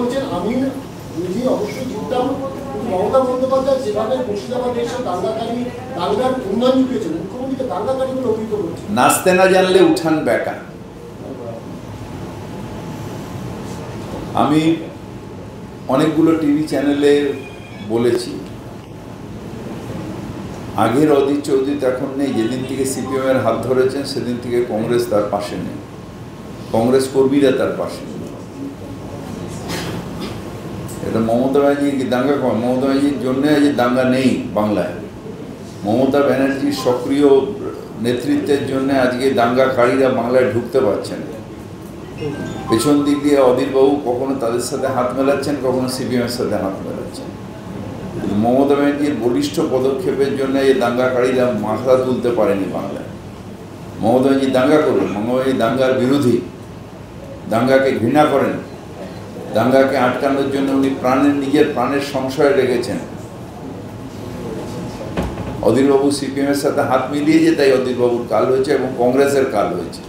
বলছেন আমি নিজে অবশ্যই জিততাম, মমতা বন্দ্যোপাধ্যায় যেভাবে মুর্শিদাবাদে এসে দাঙ্গার উন্নয়ন পেয়েছেন, মুখ্যমন্ত্রীকে দাঙ্গাকারী বলে অভিহিত করছেন। নাচতে না জানলে উঠান বেকা। আমি অনেকগুলো টিভি চ্যানেলে বলেছি, আগের অধীর চৌধুরী এখন নেই। যেদিন থেকে সিপিএম এর হাত ধরেছেন সেদিন থেকে কংগ্রেস তার পাশে নেই, কংগ্রেস কর্মীরা তার পাশে নেই। এটা মমতা ব্যানার্জি দাঙ্গা কর, মমতা ব্যানার্জির জন্য আজ দাঙ্গা নেই বাংলায়। মমতা ব্যানার্জির সক্রিয় নেতৃত্বের জন্য আজকে দাঙ্গাকারীরা বাংলায় ঢুকতে পারছেন। পেছন দিক দিয়ে অধীরবাবু কখনো তাদের সাথে হাত মেলাচ্ছেন, কখনো সিপিএম এর সাথে হাত মেলাচ্ছেন। মমতা ব্যানার্জির বলিষ্ঠ পদক্ষেপের জন্য এই দাঙ্গাকারীরা মাথা তুলতে পারেনি বাংলায়। মমতা ব্যানার্জি দাঙ্গা করবেন, মমতা ব্যানার্জি দাঙ্গার বিরোধী, দাঙ্গাকে ঘৃণা করেন। দাঙ্গাকে আটকানোর জন্য উনি নিজের প্রাণের সংশয় রেখেছেন। অধীরবাবু সিপিএম এর সাথে হাত মিলিয়েছে, তাই অধীরবাবুর কাল হয়েছে এবং কংগ্রেসের কাল হয়েছে।